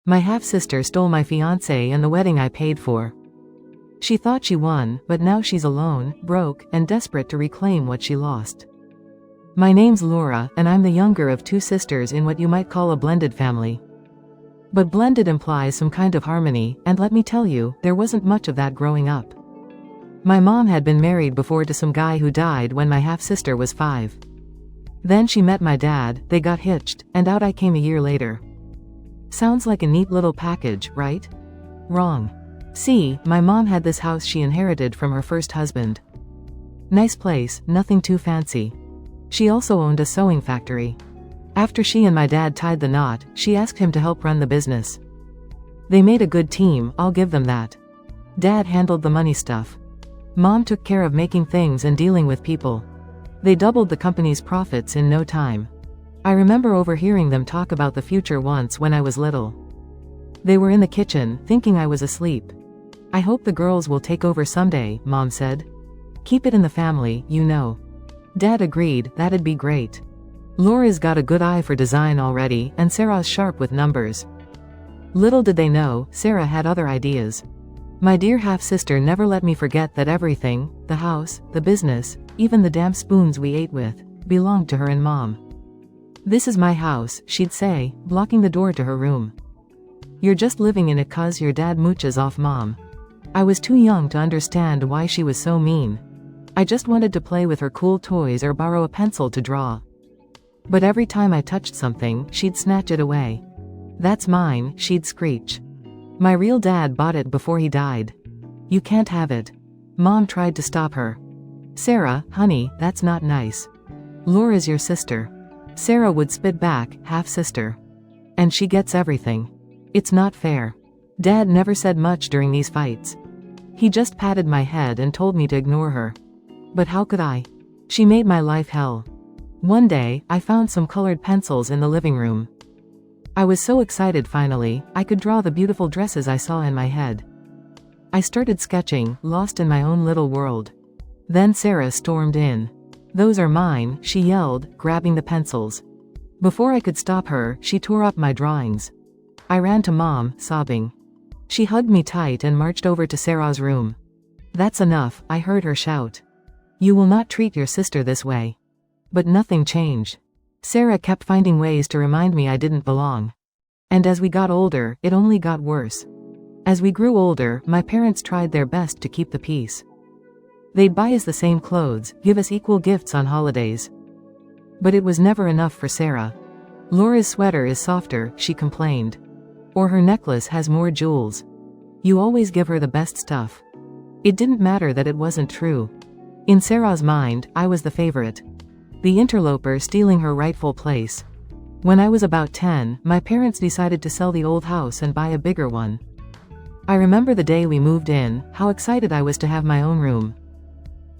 My half-sister stole my fiancé and the wedding I paid for. She thought she won, but now she's alone, broke, and desperate to reclaim what she lost. My name's Laura, and I'm the younger of two sisters in what you might call a blended family. But blended implies some kind of harmony, and let me tell you, there wasn't much of that growing up. My mom had been married before to some guy who died when my half-sister was 5. Then she met my dad, they got hitched, and out I came a year later. Sounds like a neat little package, right? Wrong. See, my mom had this house she inherited from her first husband. Nice place, nothing too fancy. She also owned a sewing factory. After she and my dad tied the knot, she asked him to help run the business. They made a good team, I'll give them that. Dad handled the money stuff. Mom took care of making things and dealing with people. They doubled the company's profits in no time. I remember overhearing them talk about the future once when I was little. They were in the kitchen, thinking I was asleep. I hope the girls will take over someday, Mom said. Keep it in the family, you know. Dad agreed, that'd be great. Laura's got a good eye for design already, and Sarah's sharp with numbers. Little did they know, Sarah had other ideas. My dear half-sister never let me forget that everything, the house, the business, even the damn spoons we ate with, belonged to her and Mom. This is my house, she'd say, blocking the door to her room. You're just living in it 'cause your dad mooches off Mom. I was too young to understand why she was so mean. I just wanted to play with her cool toys or borrow a pencil to draw. But every time I touched something, she'd snatch it away. That's mine, she'd screech. My real dad bought it before he died. You can't have it. Mom tried to stop her. Sarah, honey, that's not nice. Laura's your sister. Sarah would spit back, half-sister. And she gets everything. It's not fair. Dad never said much during these fights. He just patted my head and told me to ignore her. But how could I? She made my life hell. One day, I found some colored pencils in the living room. I was so excited finally, I could draw the beautiful dresses I saw in my head. I started sketching, lost in my own little world. Then Sarah stormed in. Those are mine, she yelled, grabbing the pencils. Before I could stop her, she tore up my drawings. I ran to Mom, sobbing. She hugged me tight and marched over to Sarah's room. That's enough, I heard her shout. You will not treat your sister this way. But nothing changed. Sarah kept finding ways to remind me I didn't belong. And as we got older, it only got worse. As we grew older, my parents tried their best to keep the peace. They'd buy us the same clothes, give us equal gifts on holidays. But it was never enough for Sarah. Laura's sweater is softer, she complained. Or her necklace has more jewels. You always give her the best stuff. It didn't matter that it wasn't true. In Sarah's mind, I was the favorite. The interloper stealing her rightful place. When I was about 10, my parents decided to sell the old house and buy a bigger one. I remember the day we moved in, how excited I was to have my own room.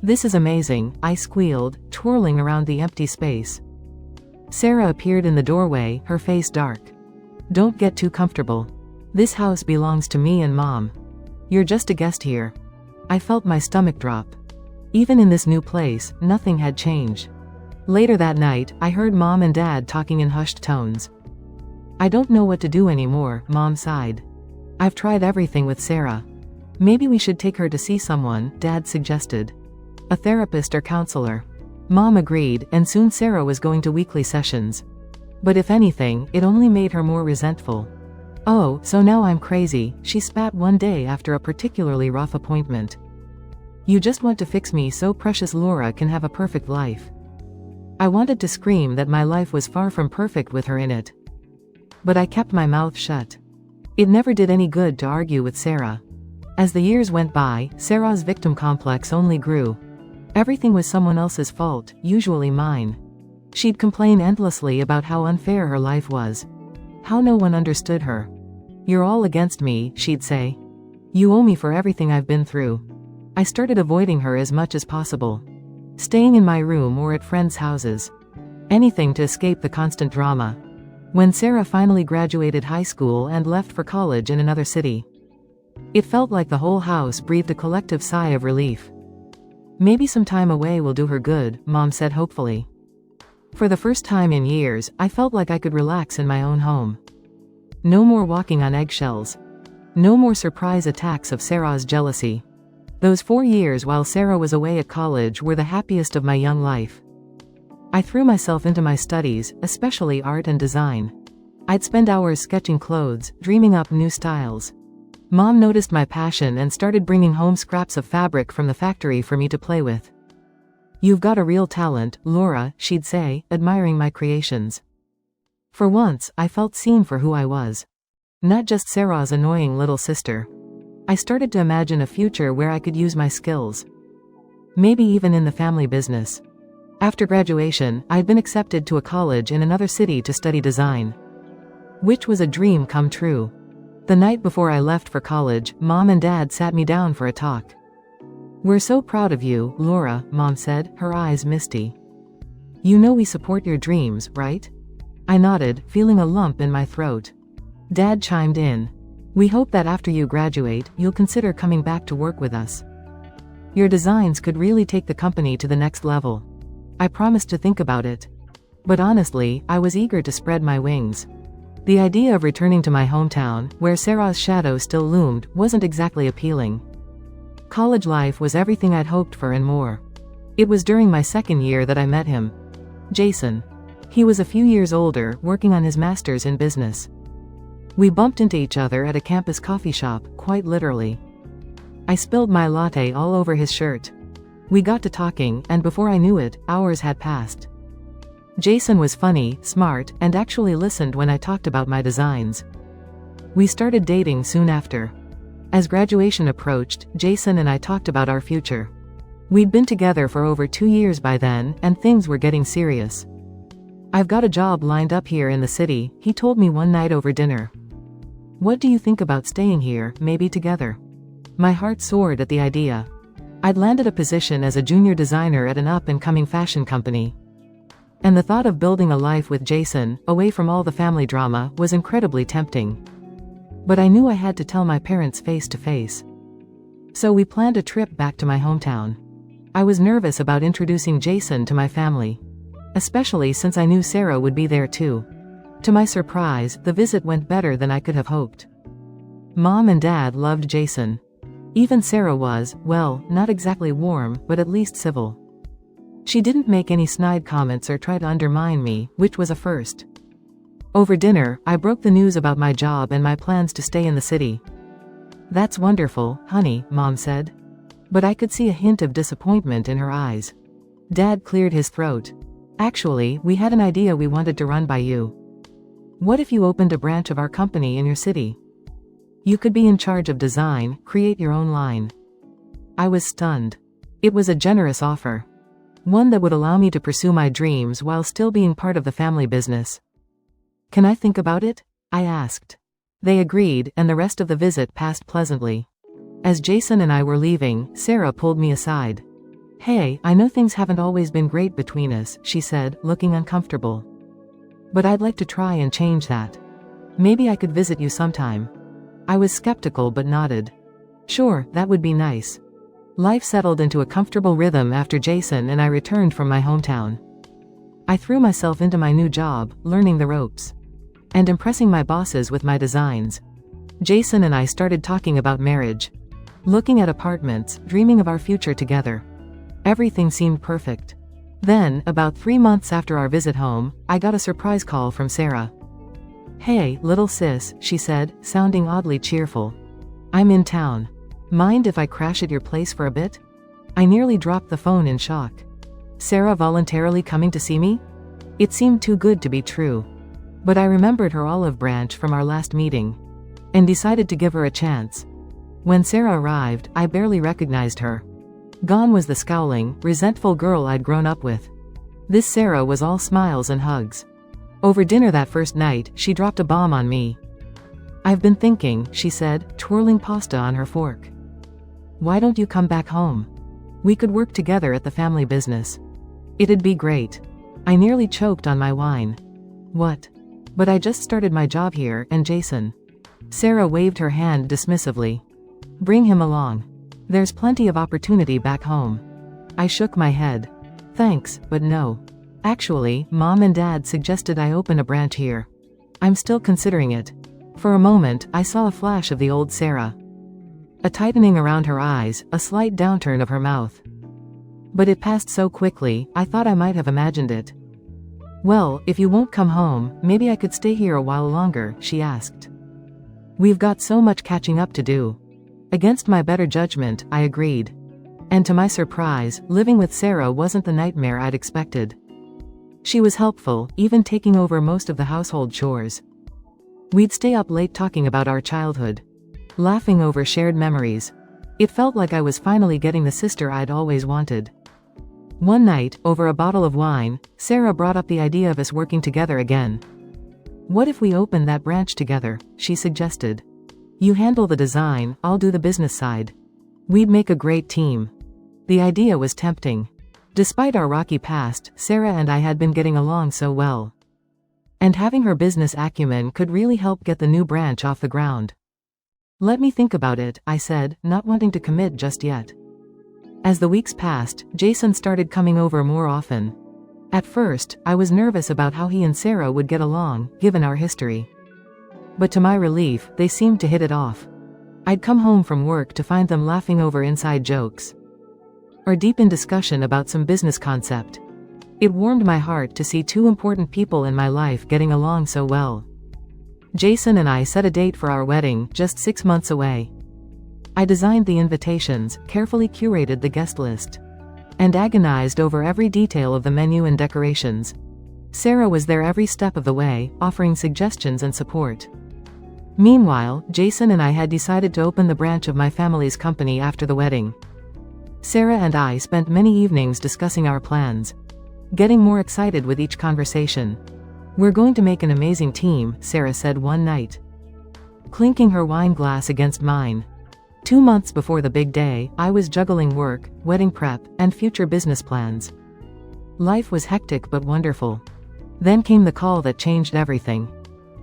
This is amazing, I squealed, twirling around the empty space. Sarah appeared in the doorway, her face dark. Don't get too comfortable. This house belongs to me and Mom. You're just a guest here. I felt my stomach drop. Even in this new place, nothing had changed. Later that night, I heard Mom and Dad talking in hushed tones. I don't know what to do anymore, Mom sighed. I've tried everything with Sarah. Maybe we should take her to see someone, Dad suggested. A therapist or counselor. Mom agreed, and soon Sarah was going to weekly sessions. But if anything, it only made her more resentful. Oh, so now I'm crazy, she spat one day after a particularly rough appointment. You just want to fix me so precious Laura can have a perfect life. I wanted to scream that my life was far from perfect with her in it. But I kept my mouth shut. It never did any good to argue with Sarah. As the years went by, Sarah's victim complex only grew. Everything was someone else's fault, usually mine. She'd complain endlessly about how unfair her life was. How no one understood her. You're all against me, she'd say. You owe me for everything I've been through. I started avoiding her as much as possible. Staying in my room or at friends' houses. Anything to escape the constant drama. When Sarah finally graduated high school and left for college in another city, it felt like the whole house breathed a collective sigh of relief. Maybe some time away will do her good, Mom said hopefully. For the first time in years, I felt like I could relax in my own home. No more walking on eggshells. No more surprise attacks of Sarah's jealousy. Those 4 years while Sarah was away at college were the happiest of my young life. I threw myself into my studies, especially art and design. I'd spend hours sketching clothes, dreaming up new styles. Mom noticed my passion and started bringing home scraps of fabric from the factory for me to play with. "You've got a real talent, Laura," she'd say, admiring my creations. For once, I felt seen for who I was. Not just Sarah's annoying little sister. I started to imagine a future where I could use my skills. Maybe even in the family business. After graduation, I'd been accepted to a college in another city to study design. Which was a dream come true. The night before I left for college, Mom and Dad sat me down for a talk. "We're so proud of you, Laura," Mom said, her eyes misty. "You know we support your dreams, right?" I nodded, feeling a lump in my throat. Dad chimed in. "We hope that after you graduate, you'll consider coming back to work with us. Your designs could really take the company to the next level." I promised to think about it. But honestly, I was eager to spread my wings. The idea of returning to my hometown, where Sarah's shadow still loomed, wasn't exactly appealing. College life was everything I'd hoped for and more. It was during my second year that I met him. Jason. He was a few years older, working on his master's in business. We bumped into each other at a campus coffee shop, quite literally. I spilled my latte all over his shirt. We got to talking, and before I knew it, hours had passed. Jason was funny, smart, and actually listened when I talked about my designs. We started dating soon after. As graduation approached, Jason and I talked about our future. We'd been together for over 2 years by then, and things were getting serious. "I've got a job lined up here in the city," he told me one night over dinner. "What do you think about staying here, maybe together?" My heart soared at the idea. I'd landed a position as a junior designer at an up-and-coming fashion company. And the thought of building a life with Jason, away from all the family drama, was incredibly tempting. But I knew I had to tell my parents face to face. So we planned a trip back to my hometown. I was nervous about introducing Jason to my family. Especially since I knew Sarah would be there too. To my surprise, the visit went better than I could have hoped. Mom and Dad loved Jason. Even Sarah was, well, not exactly warm, but at least civil. She didn't make any snide comments or try to undermine me, which was a first. Over dinner, I broke the news about my job and my plans to stay in the city. "That's wonderful, honey," Mom said. But I could see a hint of disappointment in her eyes. Dad cleared his throat. "Actually, we had an idea we wanted to run by you. What if you opened a branch of our company in your city? You could be in charge of design, create your own line." I was stunned. It was a generous offer. One that would allow me to pursue my dreams while still being part of the family business. "Can I think about it?" I asked. They agreed, and the rest of the visit passed pleasantly. As Jason and I were leaving, Sarah pulled me aside. "Hey, I know things haven't always been great between us," she said, looking uncomfortable. "But I'd like to try and change that. Maybe I could visit you sometime." I was skeptical but nodded. Sure, that would be nice. Life settled into a comfortable rhythm after Jason and I returned from my hometown. I threw myself into my new job, learning the ropes. And impressing my bosses with my designs. Jason and I started talking about marriage. Looking at apartments, dreaming of our future together. Everything seemed perfect. Then, about 3 months after our visit home, I got a surprise call from Sarah. "Hey, little sis," she said, sounding oddly cheerful. "I'm in town. Mind if I crash at your place for a bit?" I nearly dropped the phone in shock. Sarah voluntarily coming to see me? It seemed too good to be true. But I remembered her olive branch from our last meeting. And decided to give her a chance. When Sarah arrived, I barely recognized her. Gone was the scowling, resentful girl I'd grown up with. This Sarah was all smiles and hugs. Over dinner that first night, she dropped a bomb on me. "I've been thinking," she said, twirling pasta on her fork. "Why don't you come back home? We could work together at the family business. It'd be great." I nearly choked on my wine. "What? But I just started my job here, and Jason." Sarah waved her hand dismissively. "Bring him along. There's plenty of opportunity back home." I shook my head. "Thanks, but no. Actually, Mom and Dad suggested I open a branch here. I'm still considering it. For a moment, I saw a flash of the old Sarah. A tightening around her eyes, a slight downturn of her mouth. But it passed so quickly, I thought I might have imagined it. "Well, if you won't come home, maybe I could stay here a while longer," she asked. "We've got so much catching up to do." Against my better judgment, I agreed. And to my surprise, living with Sarah wasn't the nightmare I'd expected. She was helpful, even taking over most of the household chores. We'd stay up late talking about our childhood, laughing over shared memories. It felt like I was finally getting the sister I'd always wanted. One night, over a bottle of wine, Sarah brought up the idea of us working together again. "What if we opened that branch together?" she suggested. "You handle the design, I'll do the business side. We'd make a great team." The idea was tempting. Despite our rocky past, Sarah and I had been getting along so well. And having her business acumen could really help get the new branch off the ground. "Let me think about it," I said, not wanting to commit just yet. As the weeks passed, Jason started coming over more often. At first, I was nervous about how he and Sarah would get along, given our history. But to my relief, they seemed to hit it off. I'd come home from work to find them laughing over inside jokes, or deep in discussion about some business concept. It warmed my heart to see two important people in my life getting along so well. Jason and I set a date for our wedding, just 6 months away. I designed the invitations, carefully curated the guest list, and agonized over every detail of the menu and decorations. Sarah was there every step of the way, offering suggestions and support. Meanwhile, Jason and I had decided to open the branch of my family's company after the wedding. Sarah and I spent many evenings discussing our plans, getting more excited with each conversation. "We're going to make an amazing team," Sarah said one night, clinking her wine glass against mine. 2 months before the big day, I was juggling work, wedding prep, and future business plans. Life was hectic but wonderful. Then came the call that changed everything.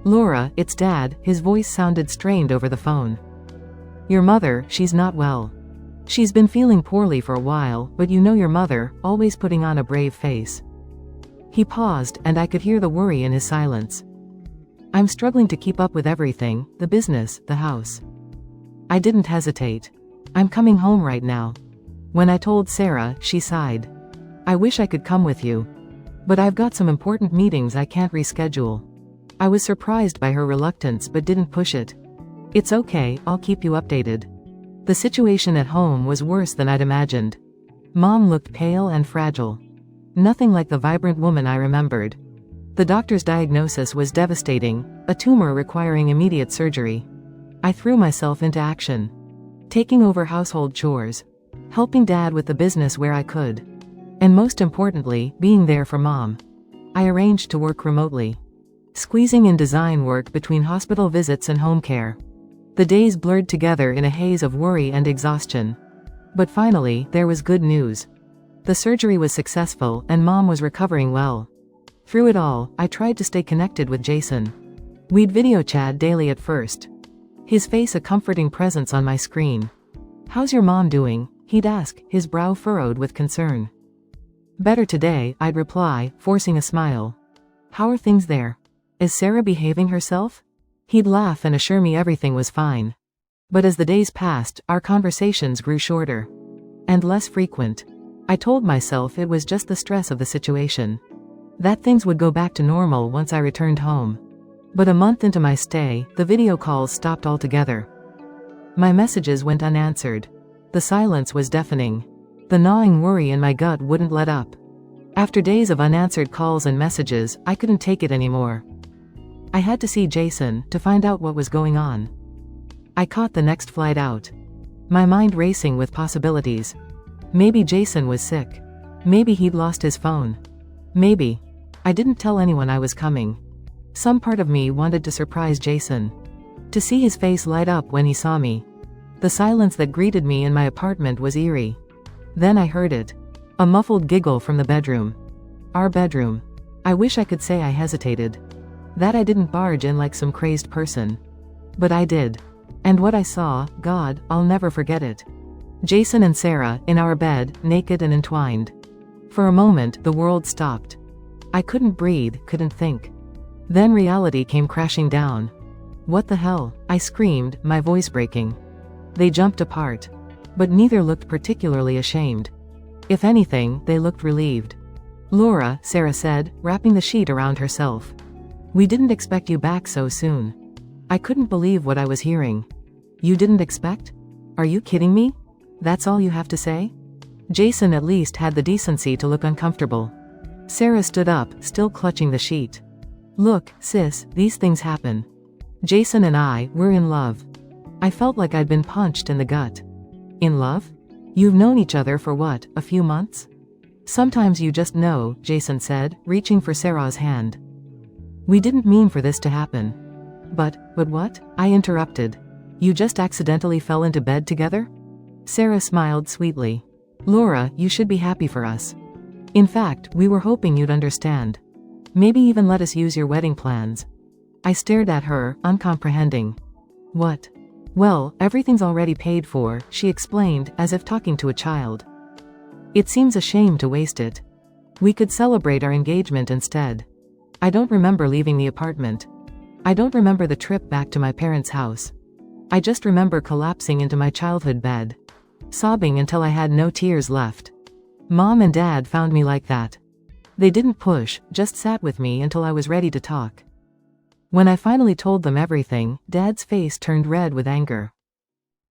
"Laura, it's Dad." His voice sounded strained over the phone. "Your mother, she's not well. She's been feeling poorly for a while, but you know your mother, always putting on a brave face." He paused, and I could hear the worry in his silence. "I'm struggling to keep up with everything, the business, the house." I didn't hesitate. "I'm coming home right now." When I told Sarah, she sighed. "I wish I could come with you, but I've got some important meetings I can't reschedule." I was surprised by her reluctance but didn't push it. "It's okay, I'll keep you updated." The situation at home was worse than I'd imagined. Mom looked pale and fragile. Nothing like the vibrant woman I remembered. The doctor's diagnosis was devastating, a tumor requiring immediate surgery. I threw myself into action, taking over household chores, helping Dad with the business where I could, and most importantly, being there for Mom. I arranged to work remotely, squeezing in design work between hospital visits and home care. The days blurred together in a haze of worry and exhaustion. But finally, there was good news. The surgery was successful, and Mom was recovering well. Through it all, I tried to stay connected with Jason. We'd video chat daily at first, his face a comforting presence on my screen. "How's your mom doing?" he'd ask, his brow furrowed with concern. "Better today," I'd reply, forcing a smile. "How are things there? Is Sarah behaving herself?" He'd laugh and assure me everything was fine. But as the days passed, our conversations grew shorter and less frequent. I told myself it was just the stress of the situation, that things would go back to normal once I returned home. But a month into my stay, the video calls stopped altogether. My messages went unanswered. The silence was deafening. The gnawing worry in my gut wouldn't let up. After days of unanswered calls and messages, I couldn't take it anymore. I had to see Jason, to find out what was going on. I caught the next flight out, my mind racing with possibilities. Maybe Jason was sick. Maybe he'd lost his phone. Maybe I didn't tell anyone I was coming. Some part of me wanted to surprise Jason, to see his face light up when he saw me. The silence that greeted me in my apartment was eerie. Then I heard it. A muffled giggle from the bedroom. Our bedroom. I wish I could say I hesitated, that I didn't barge in like some crazed person. But I did. And what I saw, God, I'll never forget it. Jason and Sarah, in our bed, naked and entwined. For a moment, the world stopped. I couldn't breathe, couldn't think. Then reality came crashing down. What the hell? I screamed, my voice breaking. They jumped apart. But neither looked particularly ashamed. If anything, they looked relieved. Laura, Sarah said, wrapping the sheet around herself. We didn't expect you back so soon. I couldn't believe what I was hearing. You didn't expect? Are you kidding me? That's all you have to say? Jason at least had the decency to look uncomfortable. Sarah stood up, still clutching the sheet. Look, sis, these things happen. Jason and I, we're in love. I felt like I'd been punched in the gut. In love? You've known each other for what, a few months? Sometimes you just know, Jason said, reaching for Sarah's hand. We didn't mean for this to happen. But what? I interrupted. You just accidentally fell into bed together? Sarah smiled sweetly. Laura, you should be happy for us. In fact, we were hoping you'd understand. Maybe even let us use your wedding plans. I stared at her, uncomprehending. What? Well, everything's already paid for, she explained, as if talking to a child. It seems a shame to waste it. We could celebrate our engagement instead. I don't remember leaving the apartment. I don't remember the trip back to my parents' house. I just remember collapsing into my childhood bed. Sobbing until I had no tears left. Mom and Dad found me like that. They didn't push, just sat with me until I was ready to talk. When I finally told them everything, Dad's face turned red with anger.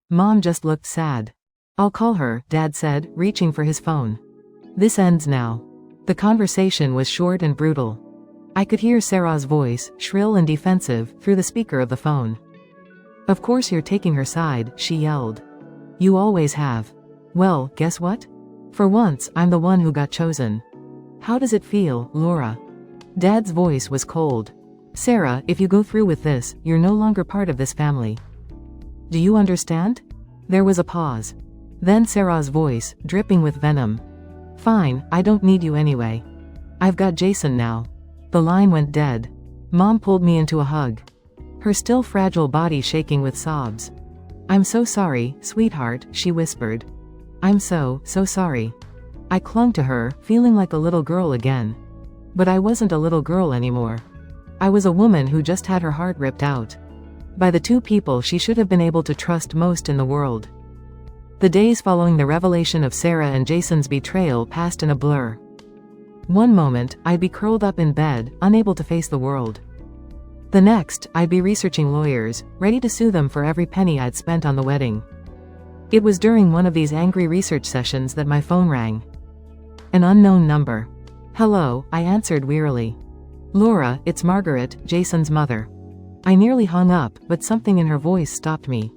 Mom just looked sad. I'll call her, Dad said, reaching for his phone. This ends now. The conversation was short and brutal. I could hear Sarah's voice, shrill and defensive, through the speaker of the phone. Of course you're taking her side, she yelled. You always have. Well, guess what? For once, I'm the one who got chosen. How does it feel, Laura? Dad's voice was cold. Sarah, if you go through with this, you're no longer part of this family. Do you understand? There was a pause. Then Sarah's voice, dripping with venom. Fine, I don't need you anyway. I've got Jason now. The line went dead. Mom pulled me into a hug. Her still fragile body shaking with sobs. I'm so sorry, sweetheart, she whispered. I'm so sorry. I clung to her, feeling like a little girl again. But I wasn't a little girl anymore. I was a woman who just had her heart ripped out. By the two people she should have been able to trust most in the world. The days following the revelation of Sarah and Jason's betrayal passed in a blur. One moment, I'd be curled up in bed, unable to face the world. The next, I'd be researching lawyers, ready to sue them for every penny I'd spent on the wedding. It was during one of these angry research sessions that my phone rang. An unknown number. Hello, I answered wearily. Laura, it's Margaret, Jason's mother. I nearly hung up, but something in her voice stopped me.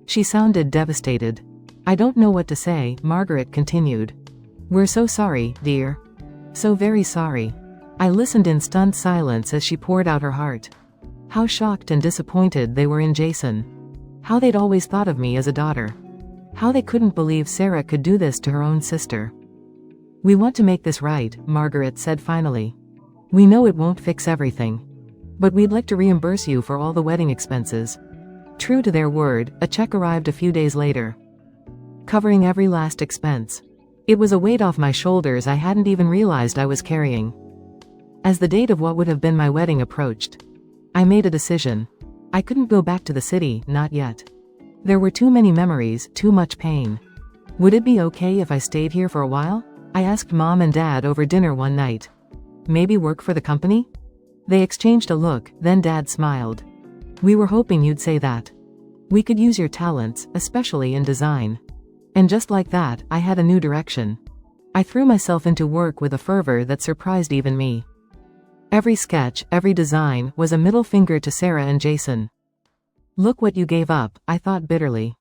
She sounded devastated. I don't know what to say, Margaret continued. We're so sorry, dear. So very sorry. I listened in stunned silence as she poured out her heart. How shocked and disappointed they were in Jason. How they'd always thought of me as a daughter. How they couldn't believe Sarah could do this to her own sister. We want to make this right, Margaret said finally. We know it won't fix everything. But we'd like to reimburse you for all the wedding expenses. True to their word, a check arrived a few days later. Covering every last expense. It was a weight off my shoulders I hadn't even realized I was carrying. As the date of what would have been my wedding approached, I made a decision. I couldn't go back to the city, not yet. There were too many memories, too much pain. Would it be okay if I stayed here for a while? I asked Mom and Dad over dinner one night. Maybe work for the company? They exchanged a look, then Dad smiled. We were hoping you'd say that. We could use your talents, especially in design. And just like that, I had a new direction. I threw myself into work with a fervor that surprised even me. Every sketch, every design, was a middle finger to Sarah and Jason. Look what you gave up, I thought bitterly.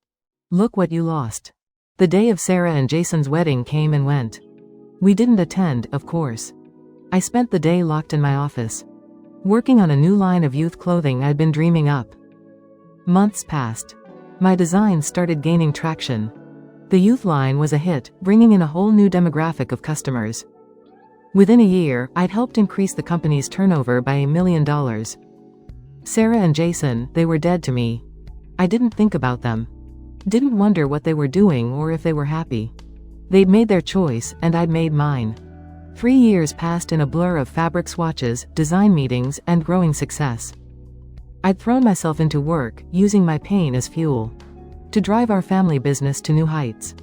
Look what you lost. The day of Sarah and Jason's wedding came and went. We didn't attend, of course. I spent the day locked in my office, working on a new line of youth clothing I'd been dreaming up. Months passed. My designs started gaining traction. The youth line was a hit, bringing in a whole new demographic of customers. Within a year, I'd helped increase the company's turnover by $1 million. Sarah and Jason, they were dead to me. I didn't think about them. Didn't wonder what they were doing or if they were happy. They'd made their choice, and I'd made mine. 3 years passed in a blur of fabric swatches, design meetings, and growing success. I'd thrown myself into work, using my pain as fuel to drive our family business to new heights.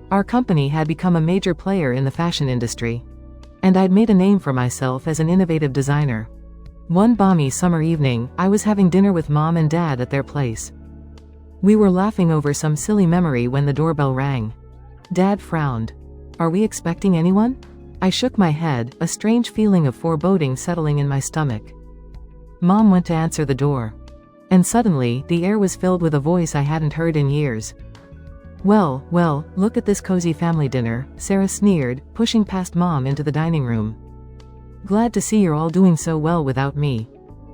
Our company had become a major player in the fashion industry, and I'd made a name for myself as an innovative designer. One balmy summer evening, I was having dinner with Mom and Dad at their place. We were laughing over some silly memory when the doorbell rang. Dad frowned. "Are we expecting anyone?" I shook my head, a strange feeling of foreboding settling in my stomach. Mom went to answer the door, and suddenly, the air was filled with a voice I hadn't heard in years. Well, look at this cozy family dinner," Sarah sneered, pushing past Mom into the dining room. "Glad to see you're all doing so well without me."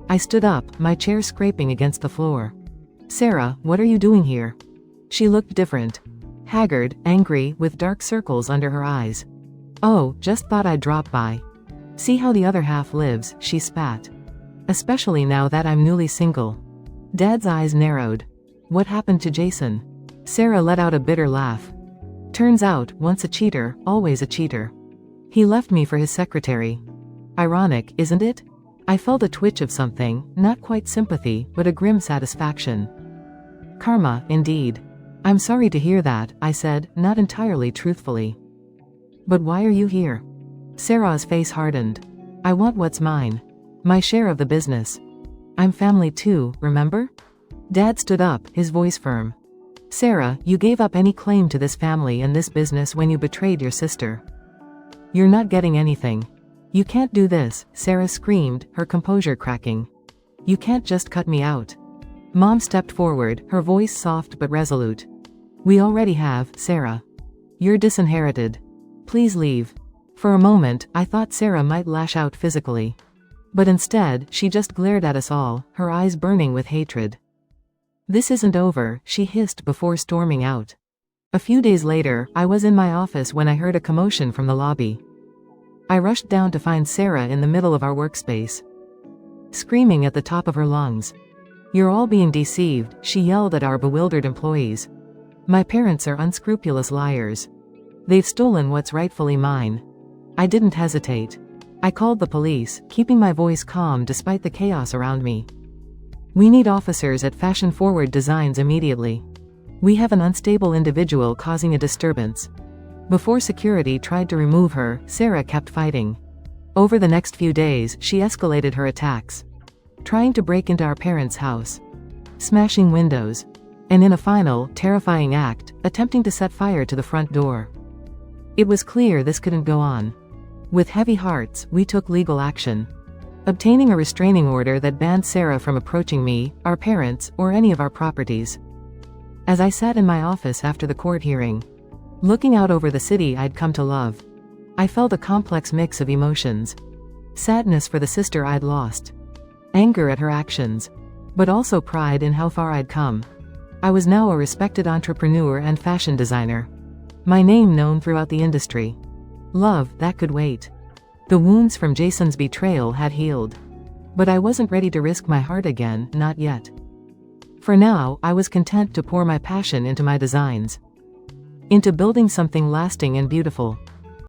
I stood up, my chair scraping against the floor. "Sarah, what are you doing here?" She looked different. Haggard, angry, with dark circles under her eyes. "Oh, just thought I'd drop by. See how the other half lives," she spat. "Especially now that I'm newly single." Dad's eyes narrowed. "What happened to Jason?" Sarah let out a bitter laugh. "Turns out, once a cheater, always a cheater. He left me for his secretary." Ironic, isn't it? I felt a twitch of something, not quite sympathy, but a grim satisfaction. Karma, indeed. "I'm sorry to hear that," I said, not entirely truthfully. "But why are you here?" Sarah's face hardened. "I want what's mine. My share of the business. I'm family too, remember?" Dad stood up, his voice firm. "Sarah, you gave up any claim to this family and this business when you betrayed your sister. You're not getting anything. You can't do this," Sarah screamed, her composure cracking. "You can't just cut me out." Mom stepped forward, her voice soft but resolute. "We already have, Sarah. You're disinherited. Please leave." For a moment, I thought Sarah might lash out physically. But instead, she just glared at us all, her eyes burning with hatred. "This isn't over," she hissed before storming out. A few days later, I was in my office when I heard a commotion from the lobby. I rushed down to find Sarah in the middle of our workspace, screaming at the top of her lungs. "You're all being deceived," she yelled at our bewildered employees. "My parents are unscrupulous liars. They've stolen what's rightfully mine." I didn't hesitate. I called the police, keeping my voice calm despite the chaos around me. "We need officers at Fashion Forward Designs immediately. We have an unstable individual causing a disturbance." Before security tried to remove her, Sarah kept fighting. Over the next few days, she escalated her attacks, trying to break into our parents' house, smashing windows, and in a final, terrifying act, attempting to set fire to the front door. It was clear this couldn't go on. With heavy hearts, we took legal action, obtaining a restraining order that banned Sarah from approaching me, our parents, or any of our properties. As I sat in my office after the court hearing, looking out over the city I'd come to love, I felt a complex mix of emotions. Sadness for the sister I'd lost, anger at her actions, but also pride in how far I'd come. I was now a respected entrepreneur and fashion designer, my name known throughout the industry. Love, that could wait. The wounds from Jason's betrayal had healed. But I wasn't ready to risk my heart again, not yet. For now, I was content to pour my passion into my designs, into building something lasting and beautiful.